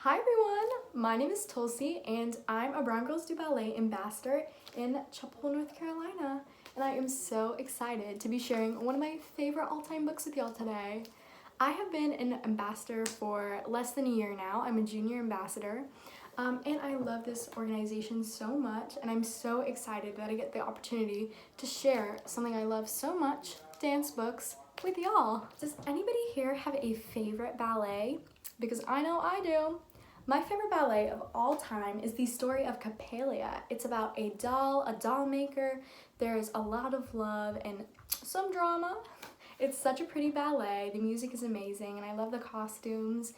Hi everyone, my name is Tulsi and I'm a Brown Girls Do Ballet ambassador in Chapel, North Carolina. And I am so excited to be sharing one of my favorite all-time books with y'all today. I have been an ambassador for less than a year now. I'm a junior ambassador. And I love this organization so much, and I'm so excited that I get the opportunity to share something I love so much, dance books, with y'all. Does anybody here have a favorite ballet? Because I know I do. My favorite ballet of all time is the story of Coppelia. It's about a doll maker. There's a lot of love and some drama. It's such a pretty ballet. The music is amazing and I love the costumes.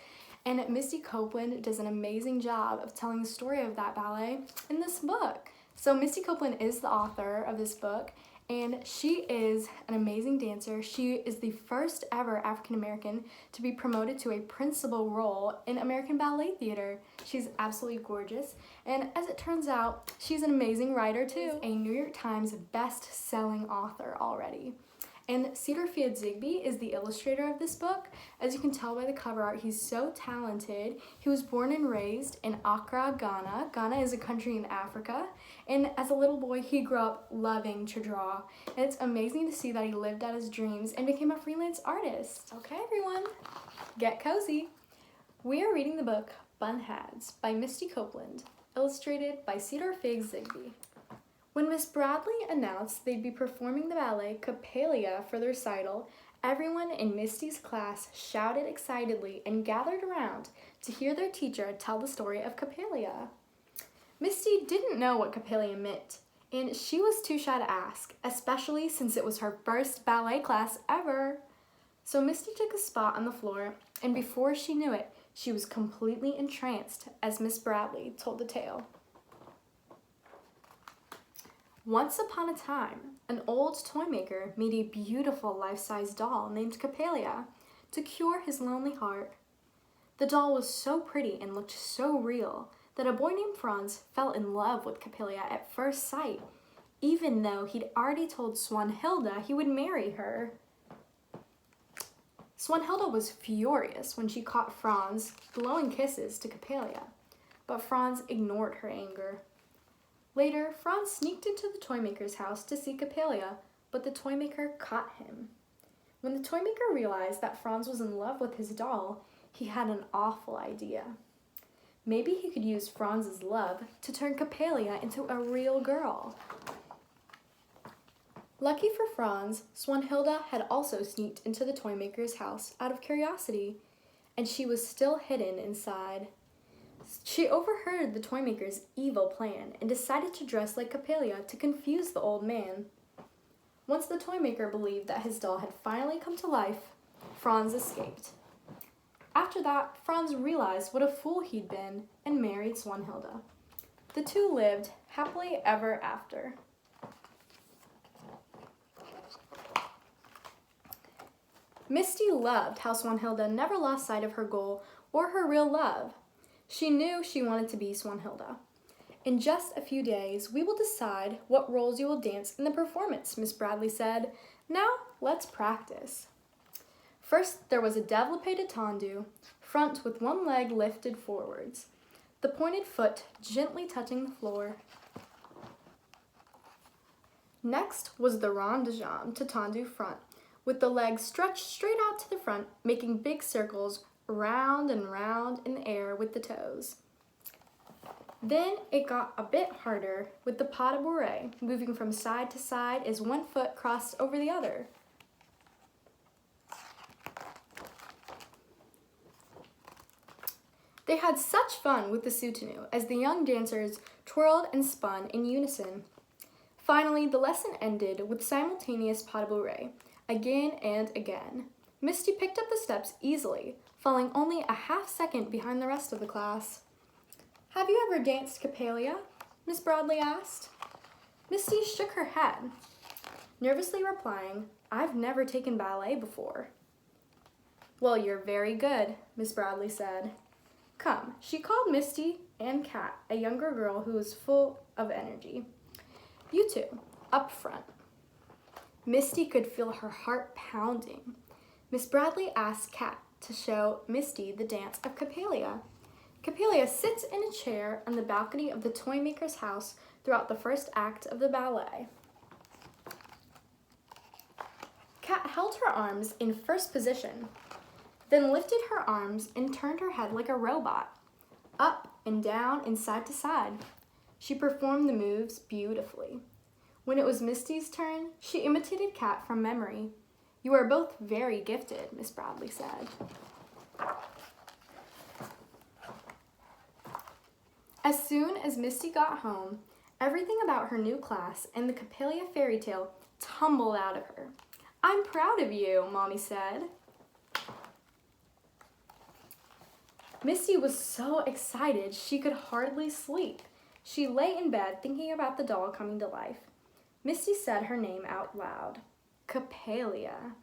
And Misty Copeland does an amazing job of telling the story of that ballet in this book. So Misty Copeland is the author of this book, and she is an amazing dancer. She is the first ever African American to be promoted to a principal role in American ballet theater. She's absolutely gorgeous, and as it turns out, she's an amazing writer too. A New York Times best-selling author already. And Cedar Fiat-Zigbee is the illustrator of this book. As you can tell by the cover art, he's so talented. He was born and raised in Accra, Ghana. Ghana is a country in Africa. And as a little boy, he grew up loving to draw. And it's amazing to see that he lived out his dreams and became a freelance artist. Okay, everyone, get cozy. We are reading the book Bunheads by Misty Copeland, illustrated by Cedar Fiat-Zigbee. When Miss Bradley announced they'd be performing the ballet Coppelia for the recital, everyone in Misty's class shouted excitedly and gathered around to hear their teacher tell the story of Coppelia. Misty didn't know what Coppelia meant, and she was too shy to ask, especially since it was her first ballet class ever. So Misty took a spot on the floor, and before she knew it, she was completely entranced as Miss Bradley told the tale. Once upon a time, an old toy maker made a beautiful life-size doll named Coppelia to cure his lonely heart. The doll was so pretty and looked so real that a boy named Franz fell in love with Coppelia at first sight, even though he'd already told Swanhilda he would marry her. Swanhilda was furious when she caught Franz blowing kisses to Coppelia, but Franz ignored her anger. Later, Franz sneaked into the toymaker's house to see Coppelia, but the toymaker caught him. When the toymaker realized that Franz was in love with his doll, he had an awful idea. Maybe he could use Franz's love to turn Coppelia into a real girl. Lucky for Franz, Swanhilda had also sneaked into the toymaker's house out of curiosity, and she was still hidden inside. She overheard the toymaker's evil plan and decided to dress like Coppelia to confuse the old man. Once the toymaker believed that his doll had finally come to life, Franz escaped. After that, Franz realized what a fool he'd been and married Swanhilda. The two lived happily ever after. Misty loved how Swanhilda never lost sight of her goal or her real love. She knew she wanted to be Swanhilda. In just a few days, we will decide what roles you will dance in the performance, Miss Bradley said. Now, let's practice. First, there was a développé tendu, front with one leg lifted forwards, the pointed foot gently touching the floor. Next was the rond de jambe to tendu front, with the legs stretched straight out to the front, making big circles round and round in the air with the toes. Then it got a bit harder with the pas de bourrée, moving from side to side as one foot crossed over the other. They had such fun with the soutenu as the young dancers twirled and spun in unison. Finally, the lesson ended with simultaneous pas de bourrée, again and again. Misty picked up the steps easily, falling only a half second behind the rest of the class. "Have you ever danced Coppelia?" Miss Bradley asked. Misty shook her head, nervously replying, "I've never taken ballet before." "Well, you're very good," Miss Bradley said. "Come," she called Misty and Kat, a younger girl who was full of energy. "You two, up front." Misty could feel her heart pounding. Miss Bradley asked Kat to show Misty the dance of Coppelia. Copelia sits in a chair on the balcony of the toy maker's house throughout the first act of the ballet. Kat held her arms in first position, then lifted her arms and turned her head like a robot, up and down and side to side. She performed the moves beautifully. When it was Misty's turn, she imitated Kat from memory. "You are both very gifted," Miss Bradley said. As soon as Misty got home, everything about her new class and the Copelia fairy tale tumbled out of her. "I'm proud of you," Mommy said. Misty was so excited she could hardly sleep. She lay in bed thinking about the doll coming to life. Misty said her name out loud. Copelia.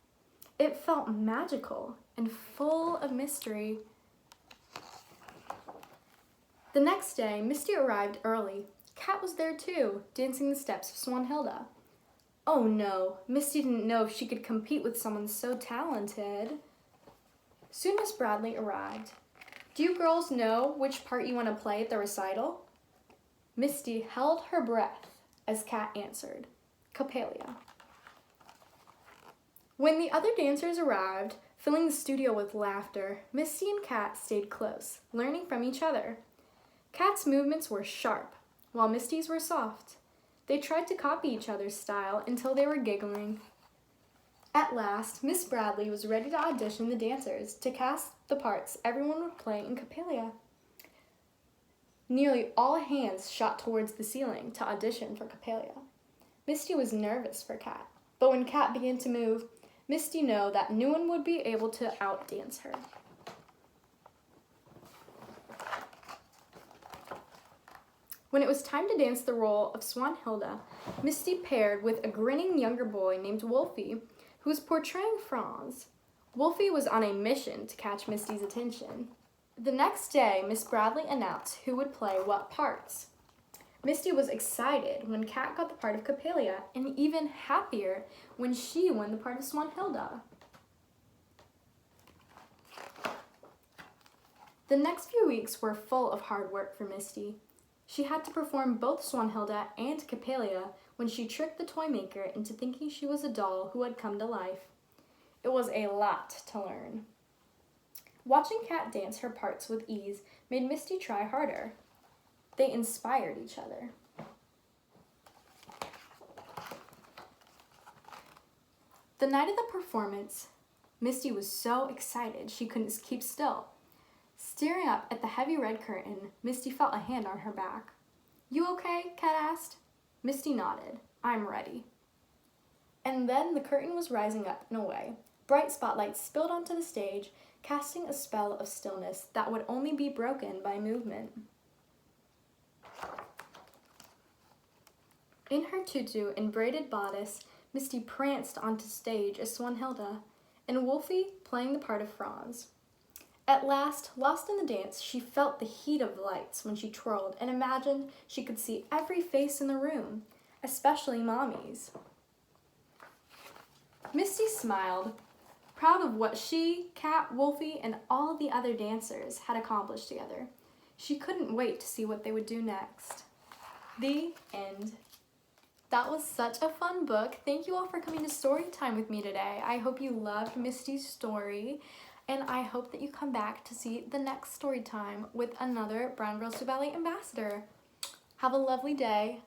It felt magical and full of mystery. The next day, Misty arrived early. Kat was there too, dancing the steps of Swanhilda. Oh no, Misty didn't know if she could compete with someone so talented. Soon Miss Bradley arrived. "Do you girls know which part you want to play at the recital?" Misty held her breath as Kat answered, "Copelia." When the other dancers arrived, filling the studio with laughter, Misty and Kat stayed close, learning from each other. Kat's movements were sharp, while Misty's were soft. They tried to copy each other's style until they were giggling. At last, Miss Bradley was ready to audition the dancers to cast the parts everyone would play in Copelia. Nearly all hands shot towards the ceiling to audition for Copelia. Misty was nervous for Kat, but when Kat began to move, Misty knew that no one would be able to outdance her. When it was time to dance the role of Swanhilda, Misty paired with a grinning younger boy named Wolfie, who was portraying Franz. Wolfie was on a mission to catch Misty's attention. The next day, Miss Bradley announced who would play what parts. Misty was excited when Kat got the part of Copelia, and even happier when she won the part of Swanhilda. The next few weeks were full of hard work for Misty. She had to perform both Swanhilda and Copelia when she tricked the toy maker into thinking she was a doll who had come to life. It was a lot to learn. Watching Kat dance her parts with ease made Misty try harder. They inspired each other. The night of the performance, Misty was so excited she couldn't keep still. Staring up at the heavy red curtain, Misty felt a hand on her back. "You okay?" Kat asked. Misty nodded. "I'm ready." And then the curtain was rising up and away. Bright spotlights spilled onto the stage, casting a spell of stillness that would only be broken by movement. In her tutu and braided bodice, Misty pranced onto stage as Swanhilda, and Wolfie playing the part of Franz. At last, lost in the dance, she felt the heat of lights when she twirled and imagined she could see every face in the room, especially Mommy's. Misty smiled, proud of what she, Kat, Wolfie, and all the other dancers had accomplished together. She couldn't wait to see what they would do next. The end. That was such a fun book. Thank you all for coming to story time with me today. I hope you loved Misty's story, and I hope that you come back to see the next story time with another Brown Girls Do Ballet ambassador. Have a lovely day.